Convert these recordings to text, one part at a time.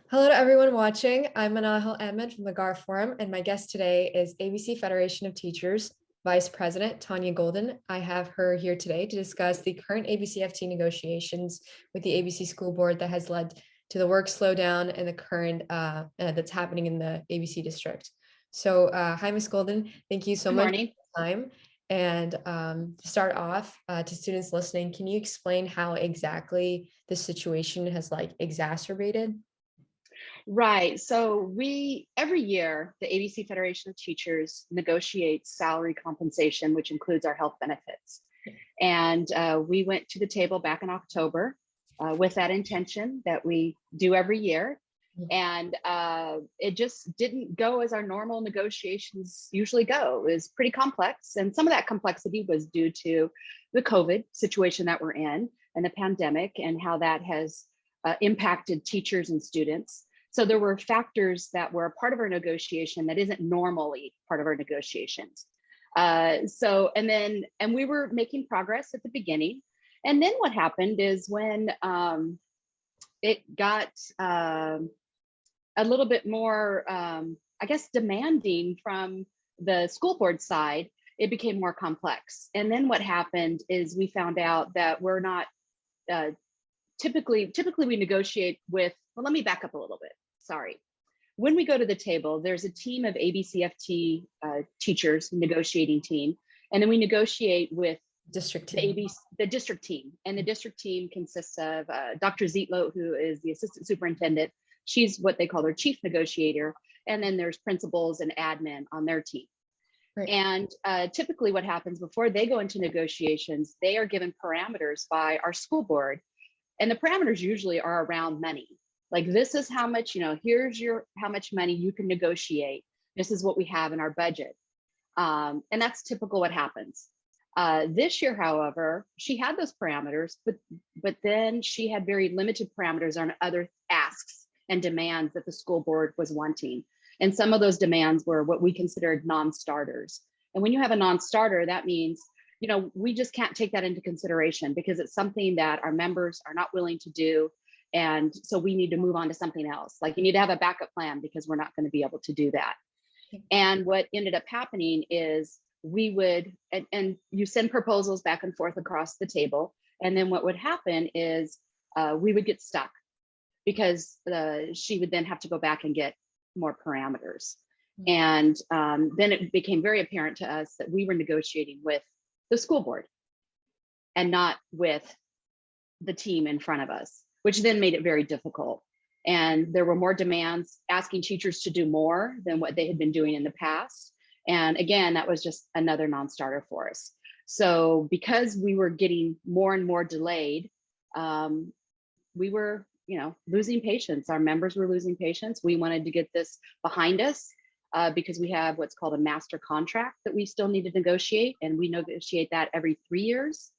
Hello to everyone watching. I'm Manahil Ahmed from the Gahr Forum, and my guest today is ABC Federation of Teachers Vice President Tanya Golden. I have her here today to discuss the current ABCFT negotiations with the ABC School Board that has led to the work slowdown and the current that's happening in the ABC district. So, hi, Ms. Golden. Thank you so Good much morning. for your time. And to start off, to students listening, can you explain how exactly the situation has exacerbated? Right. So every year, the ABC Federation of Teachers negotiates salary compensation, which includes our health benefits. And we went to the table back in October with that intention that we do every year. And it just didn't go as our normal negotiations usually go. It was pretty complex. And some of that complexity was due to the COVID situation that we're in and the pandemic and how that has impacted teachers and students. So there were factors that were a part of our negotiation that isn't normally part of our negotiations. And we were making progress at the beginning. And then what happened is when it got a little bit more, I guess, demanding from the school board side, it became more complex. And then what happened is we found out that we're not typically we negotiate with, well, let me back up a little bit. Sorry. When we go to the table, there's a team of ABCFT teachers, negotiating team, and then we negotiate with District team. the district team. And the district team consists of Dr. Zietlow, who is the assistant superintendent. She's what they call their chief negotiator. And then there's principals and admin on their team. Right. And typically what happens before they go into negotiations, they are given parameters by our school board. And the parameters usually are around money. Like, this is how much, here's how much money you can negotiate. This is what we have in our budget. And that's typical what happens. This year, however, she had those parameters, but then she had very limited parameters on other asks and demands that the school board was wanting. And some of those demands were what we considered non-starters. And when you have a non-starter, that means, we just can't take that into consideration because it's something that our members are not willing to do. And so we need to move on to something else. Like, you need to have a backup plan because we're not going to be able to do that. And what ended up happening is we would, and you send proposals back and forth across the table. And then what would happen is we would get stuck because she would then have to go back and get more parameters. And then it became very apparent to us that we were negotiating with the school board and not with the team in front of us, which then made it very difficult. And there were more demands asking teachers to do more than what they had been doing in the past. And again, that was just another non-starter for us. So because we were getting more and more delayed, we were, losing patience. Our members were losing patience. We wanted to get this behind us because we have what's called a master contract that we still need to negotiate. And we negotiate that every 3 years.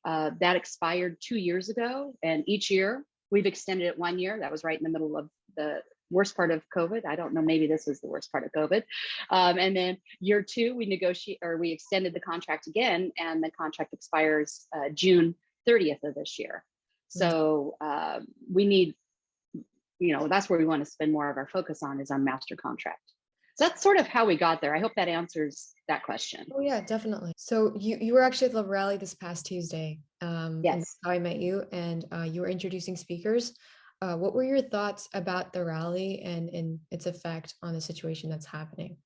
That expired 2 years ago. And each year we've extended it 1 year. That was right in the middle of the worst part of COVID. I don't know, maybe this is the worst part of COVID. And then year 2, we extended the contract again, and the contract expires June 30th of this year. So we need, that's where we want to spend more of our focus on, is our master contract. So that's sort of how we got there. I hope that answers that question. Oh yeah, definitely. So you were actually at the rally this past Tuesday. Yes. I met you, and you were introducing speakers. What were your thoughts about the rally and its effect on the situation that's happening?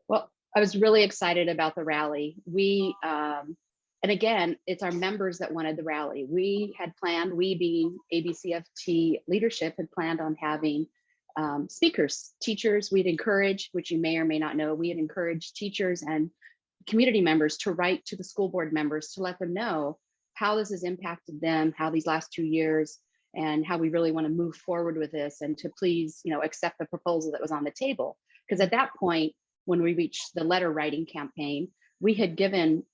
Well, I was really excited about the rally. And again, it's our members that wanted the rally. We being ABCFT leadership, had planned on having speakers, teachers. We'd encourage, which you may or may not know, we had encouraged teachers and community members to write to the school board members to let them know how this has impacted them, how these last 2 years, and how we really want to move forward with this, and to please, accept the proposal that was on the table. Because at that point, when we reached the letter writing campaign, we had given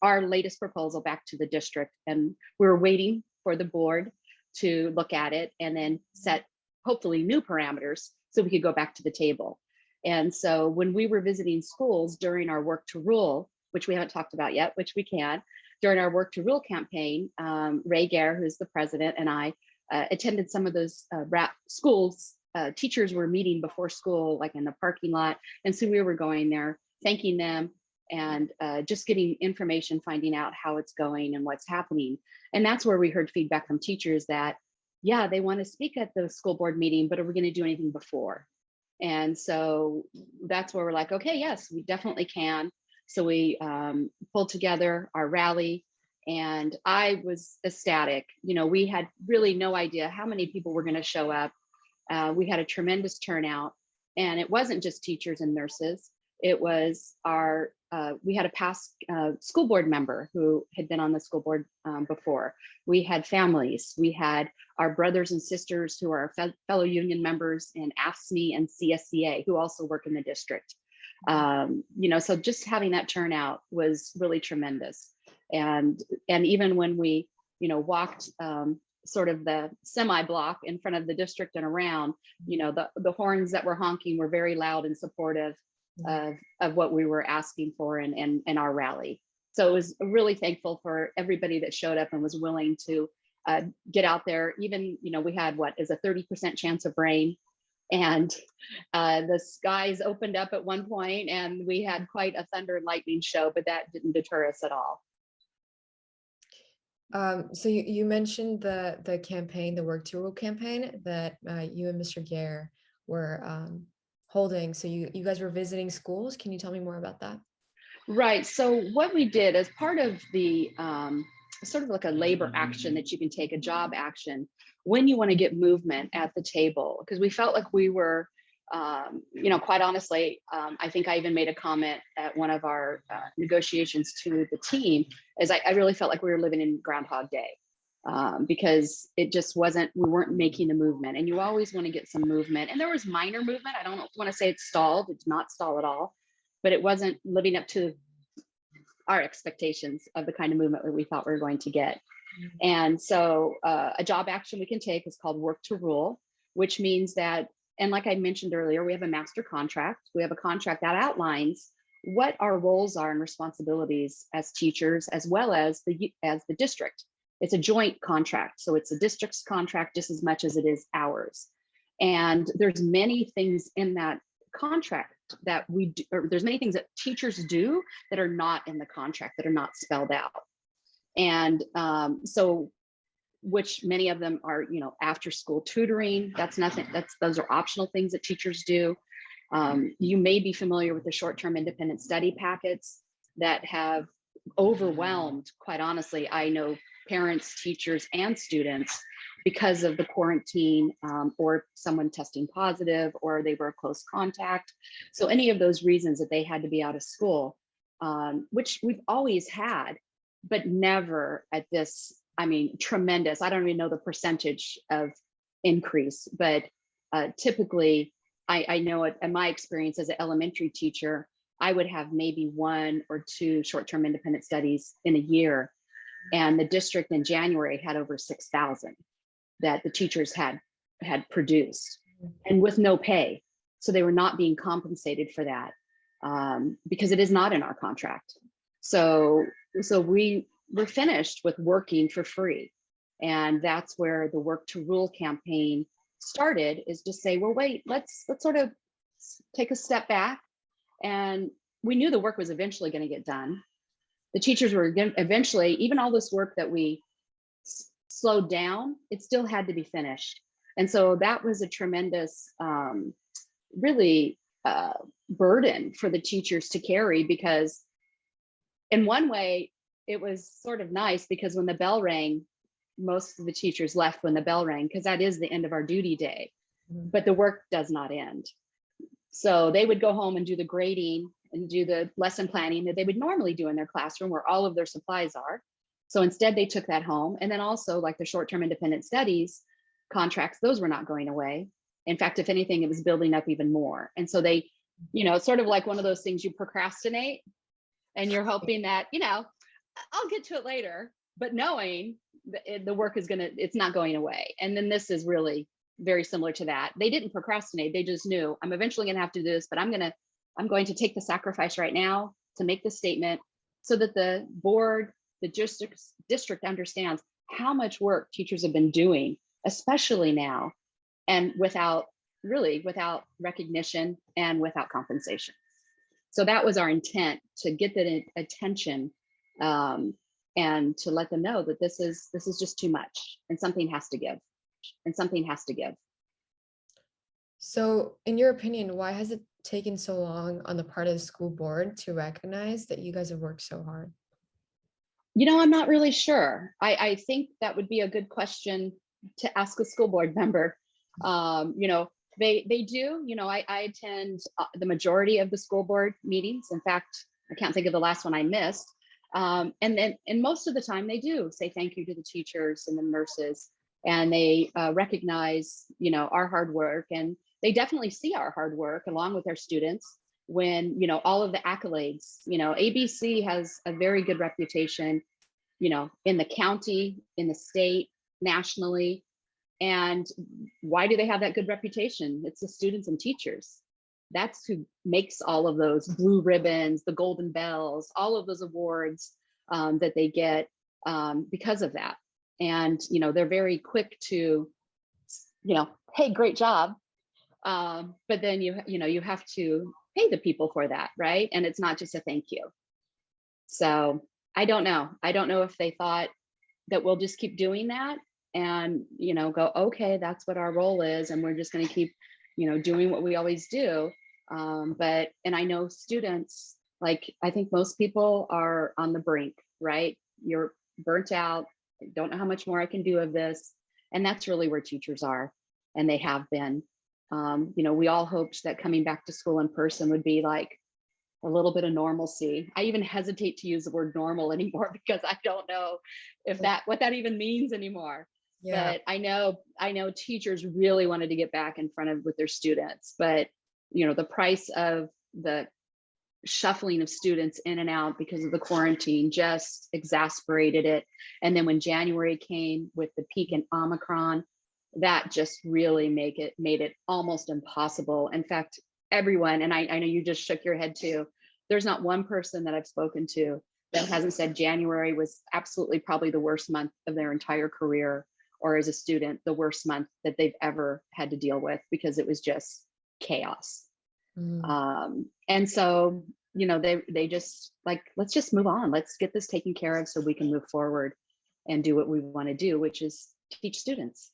our latest proposal back to the district, and we were waiting for the board to look at it and then set hopefully new parameters so we could go back to the table. And so when we were visiting schools during our Work to Rule, which we haven't talked about yet, which we can, during our Work to Rule campaign, Gahr, who's the president, and I attended some of those schools. Teachers were meeting before school, like in the parking lot. And so we were going there, thanking them, and just getting information, finding out how it's going and what's happening. And that's where we heard feedback from teachers that, yeah, they want to speak at the school board meeting, but are we going to do anything before? And so that's where we're like, okay, yes, we definitely can. So we pulled together our rally, and I was ecstatic. You know, we had really no idea how many people were going to show up. We had a tremendous turnout, and it wasn't just teachers and nurses. It was our, we had a past school board member who had been on the school board before. We had families. We had our brothers and sisters who are fellow union members in AFSCME and CSCA who also work in the district. You know, so just having that turnout was really tremendous. And even when we, you know, walked sort of the semi block in front of the district and around, you know, the horns that were honking were very loud and supportive of what we were asking for in our rally. So it was really thankful for everybody that showed up and was willing to get out there. Even, you know, we had what is a 30% chance of rain, and the skies opened up at one point and we had quite a thunder and lightning show, but that didn't deter us at all. So you mentioned the campaign, the Work to Rule campaign that you and Mr. Gahr were holding. So you guys were visiting schools. Can you tell me more about that? Right. So what we did as part of the sort of like a labor action that you can take, a job action, when you want to get movement at the table, because we felt like we were, you know, quite honestly, I think I even made a comment at one of our negotiations to the team, is I really felt like we were living in Groundhog Day. Because it just wasn't, we weren't making the movement, and you always want to get some movement. And there was minor movement. I don't want to say it stalled. It did not stall at all, but it wasn't living up to our expectations of the kind of movement that we thought we were going to get. And so a job action we can take is called Work to Rule, which means that, and like I mentioned earlier, we have a master contract. We have a contract that outlines what our roles are and responsibilities as teachers, as well as the district. It's a joint contract. So it's a district's contract just as much as it is ours. And there's many things in that contract that we do, or there's many things that teachers do that are not in the contract, that are not spelled out. And so, which many of them are, you know, after school tutoring. That's nothing, those are optional things that teachers do. You may be familiar with the short-term independent study packets that have overwhelmed, quite honestly, I know parents, teachers, and students because of the quarantine, or someone testing positive, or they were a close contact. So any of those reasons that they had to be out of school, which we've always had, but never at this, I mean, tremendous. I don't even know the percentage of increase, but typically, I know it in my experience as an elementary teacher, I would have maybe 1 or 2 short-term independent studies in a year. And the district in January had over 6,000 that the teachers had produced, and with no pay. So they were not being compensated for that, because it is not in our contract. So we were finished with working for free. And that's where the Work to Rule campaign started, is to say, well, wait, let's sort of take a step back. And we knew the work was eventually going to get done. The teachers were eventually, even all this work that we slowed down, it still had to be finished. And so that was a tremendous, really burden for the teachers to carry, because in one way, it was sort of nice, because when the bell rang, most of the teachers left when the bell rang, because that is the end of our duty day, but the work does not end. So they would go home and do the grading and do the lesson planning that they would normally do in their classroom, where all of their supplies are. So instead they took that home. And then also, like the short-term independent studies contracts, those were not going away. In fact, if anything, it was building up even more. And so they, you know, sort of like one of those things you procrastinate, and you're hoping that, you know, I'll get to it later, but knowing the work is it's not going away. And then this is really very similar to that. They didn't procrastinate. They just knew, I'm eventually going to have to do this, but I'm going to take the sacrifice right now to make the statement, so that the board, the district understands how much work teachers have been doing especially now, and without recognition and without compensation. So that was our intent, to get that attention, and to let them know that this is just too much, and something has to give, and something has to give. So, in your opinion, why has it taken so long on the part of the school board to recognize that you guys have worked so hard? I'm not really sure. I think that would be a good question to ask a school board member. They do. I attend the majority of the school board meetings. In fact, I can't think of the last one I missed. And most of the time they do say thank you to the teachers and the nurses, and they recognize, our hard work, and they definitely see our hard work along with our students when, all of the accolades. ABC has a very good reputation, in the county, in the state, nationally. And why do they have that good reputation? It's the students and teachers. That's who makes all of those blue ribbons, the golden bells, all of those awards that they get because of that. And, they're very quick to, hey, great job. But then, you have to pay the people for that, right? And it's not just a thank you. So I don't know. I don't know if they thought that we'll just keep doing that and, go, okay, that's what our role is. And we're just going to keep, doing what we always do. And I know students, like, I think most people are on the brink, right? You're burnt out. I don't know how much more I can do of this. And that's really where teachers are. And they have been. We all hoped that coming back to school in person would be like a little bit of normalcy. I even hesitate to use the word normal anymore because I don't know what that even means anymore. Yeah. But I know teachers really wanted to get back in front with their students, but the price of the shuffling of students in and out because of the quarantine just exasperated it. And then when January came with the peak in Omicron, that just really made it almost impossible. In fact, everyone, and I know you just shook your head too, there's not one person that I've spoken to that hasn't said January was absolutely probably the worst month of their entire career, or as a student, the worst month that they've ever had to deal with, because it was just chaos. And so, they just like, let's just move on. Let's get this taken care of so we can move forward and do what we want to do, which is teach students.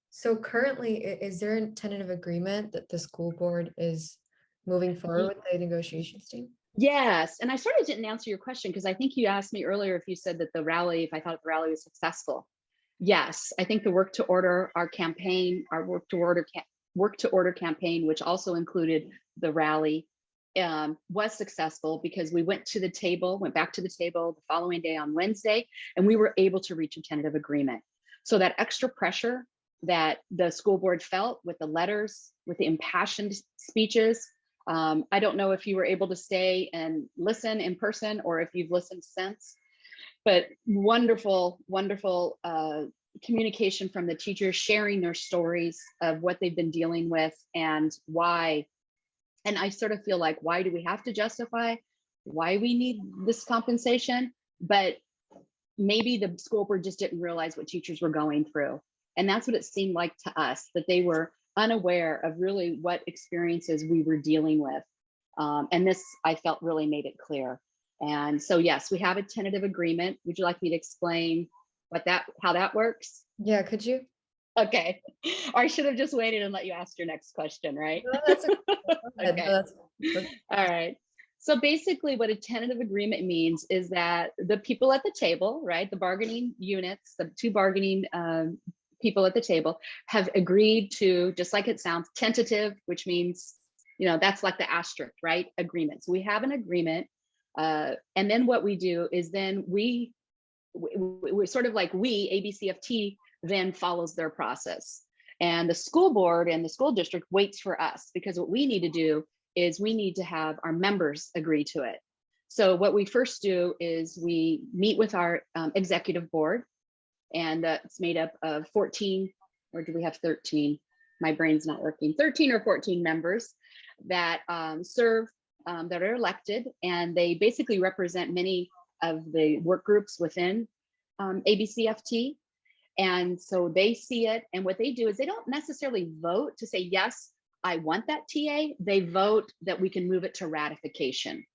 So currently, is there a tentative agreement that the school board is moving forward with the negotiations team? Yes. And I sort of didn't answer your question because I think you asked me earlier if you said that if I thought the rally was successful. Yes, I think the work to order campaign, which also included the rally, was successful because we went back to the table the following day on Wednesday, and we were able to reach a tentative agreement. So that extra pressure that the school board felt with the letters, with the impassioned speeches, I don't know if you were able to stay and listen in person or if you've listened since, but wonderful communication from the teachers, sharing their stories of what they've been dealing with and why. And I sort of feel like, why do we have to justify why we need this compensation? But maybe the school board just didn't realize what teachers were going through. And that's what it seemed like to us, that they were unaware of really what experiences we were dealing with. And this, I felt, really made it clear. And so, yes, we have a tentative agreement. Would you like me to explain how that works? Yeah, could you? Okay. Or I should have just waited and let you ask your next question, right? No, that's Okay. No, All right. So basically what a tentative agreement means is that the people at the table, right, the bargaining units, the two bargaining people at the table have agreed to, just like it sounds, tentative, which means, that's like the asterisk, right? Agreement. So we have an agreement. And then what we do is then we sort of like ABCFT then follows their process. And the school board and the school district waits for us, because what we need to do is we need to have our members agree to it. So what we first do is we meet with our executive board, and it's made up of 14, or do we have 13? My brain's not working. 13 or 14 members that serve, that are elected, and they basically represent many of the work groups within ABCFT. And so they see it. And what they do is they don't necessarily vote to say, yes, I want that TA. They vote that we can move it to ratification.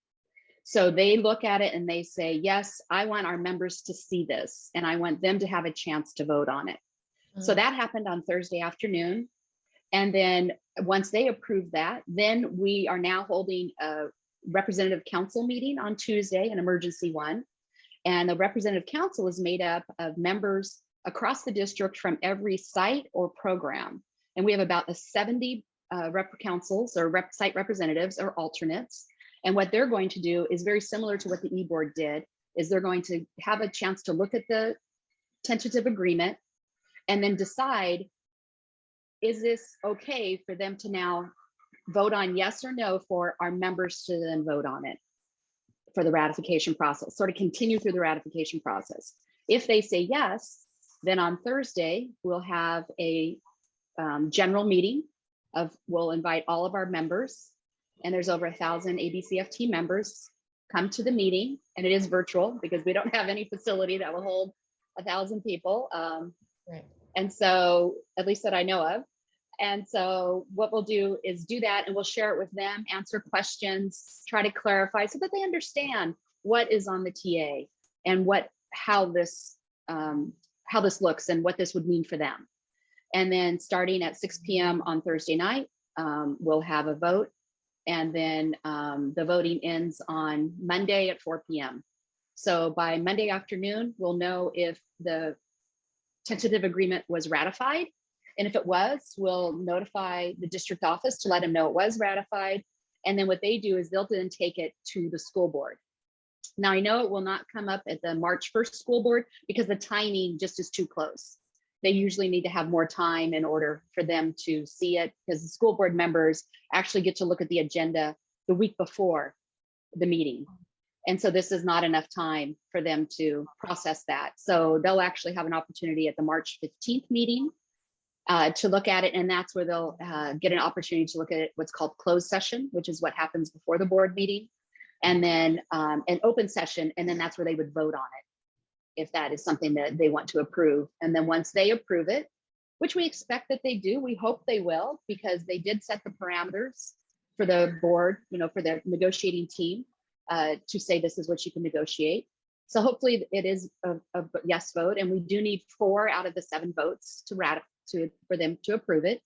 So they look at it and they say, yes, I want our members to see this, and I want them to have a chance to vote on it. So that happened on Thursday afternoon. And then once they approve that, then we are now holding a representative council meeting on Tuesday, an emergency one. And the representative council is made up of members across the district from every site or program. And we have about 70 rep councils or site representatives or alternates. And what they're going to do is very similar to what the e-board did, is they're going to have a chance to look at the tentative agreement and then decide, is this okay for them to now vote on yes or no for our members to then vote on it for the ratification process, sort of continue through the ratification process. If they say yes, then on Thursday, we'll have a general meeting we'll invite all of our members, and there's over 1,000 ABCFT members come to the meeting, and it is virtual because we don't have any facility that will hold 1,000 people. Right. And so, at least that I know of. And so what we'll do is do that, and we'll share it with them, answer questions, try to clarify so that they understand what is on the TA and how this looks and what this would mean for them. And then starting at 6 p.m. on Thursday night, we'll have a vote. And then the voting ends on Monday at 4 p.m. So by Monday afternoon, we'll know if the tentative agreement was ratified. And if it was, we'll notify the district office to let them know it was ratified. And then what they do is they'll then take it to the school board. Now, I know it will not come up at the March 1st school board because the timing just is too close. They usually need to have more time in order for them to see it, because the school board members actually get to look at the agenda the week before the meeting. And so this is not enough time for them to process that. So they'll actually have an opportunity at the March 15th meeting to look at it. And that's where they'll get an opportunity to look at it, what's called closed session, which is what happens before the board meeting. And then an open session. And then that's where they would vote on it, if that is something that they want to approve. And then once they approve it, which we expect that they do, we hope they will, because they did set the parameters for the board, for the negotiating team to say this is what you can negotiate. So hopefully it is a yes vote, and we do need 4 out of the 7 votes for them to approve it.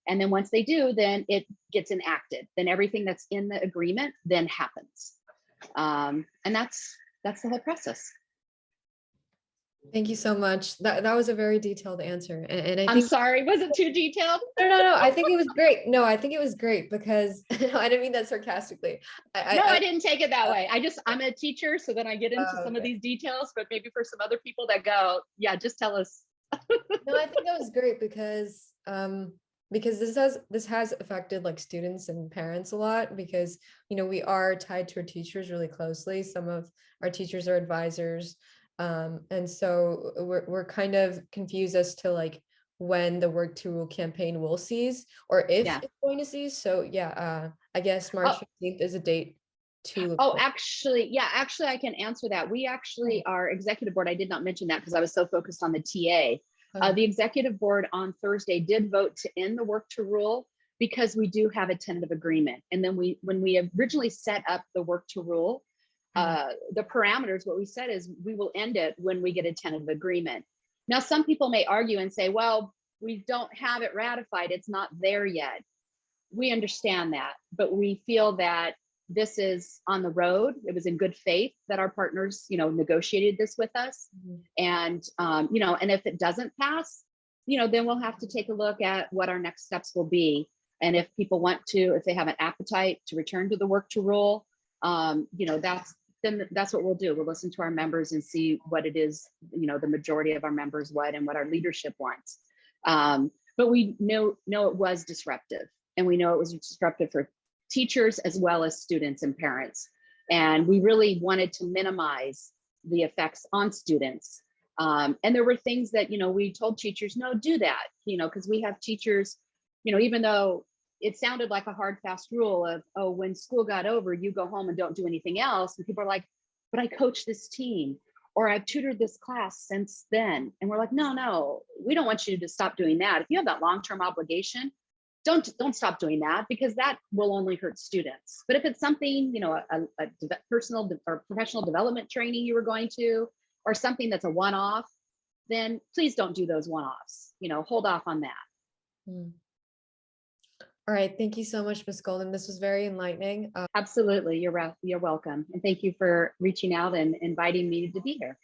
And then once they do, then it gets enacted. Then everything that's in the agreement then happens. And that's the whole process. Thank you so much. That was a very detailed answer. And I I'm think, sorry, was it too detailed? no, I think it was great. No, I think it was great because I didn't mean that sarcastically. I didn't take it that way. I'm a teacher, so then I get into some of okay. these details, but maybe for some other people that go, yeah, just tell us. No, I think that was great because this has affected like students and parents a lot, because we are tied to our teachers really closely. Some of our teachers are advisors, and so we're kind of confused as to like when the work to rule campaign will cease, or if it's going to cease. So I guess March 15th is a date to actually I can answer that. We actually, our executive board, I did not mention that because I was so focused on the TA. The executive board on Thursday did vote to end the work to rule because we do have a tentative agreement. And then when we originally set up the work to rule, the parameters, what we said is we will end it when we get a tentative agreement. Now, some people may argue and say, well, we don't have it ratified. It's not there yet. We understand that, but we feel that this is on the road. It was in good faith that our partners, negotiated this with us. And, and if it doesn't pass, then we'll have to take a look at what our next steps will be. And if people want to, if they have an appetite to return to the work to rule, that's what we'll do. We'll listen to our members and see what it is, the majority of our members and what our leadership wants. But we know it was disruptive, and we know it was disruptive for teachers as well as students and parents. And we really wanted to minimize the effects on students. And there were things that, we told teachers, no, do that, because we have teachers, even though it sounded like a hard, fast rule of, oh, when school got over, you go home and don't do anything else. And people are like, but I coach this team, or I've tutored this class since then. And we're like, no, we don't want you to stop doing that. If you have that long-term obligation, don't stop doing that, because that will only hurt students. But if it's something, a personal or professional development training you were going to, or something that's a one-off, then please don't do those one-offs. Hold off on that. All right. Thank you so much, Ms. Golden. This was very enlightening. Absolutely. You're welcome. And thank you for reaching out and inviting me to be here.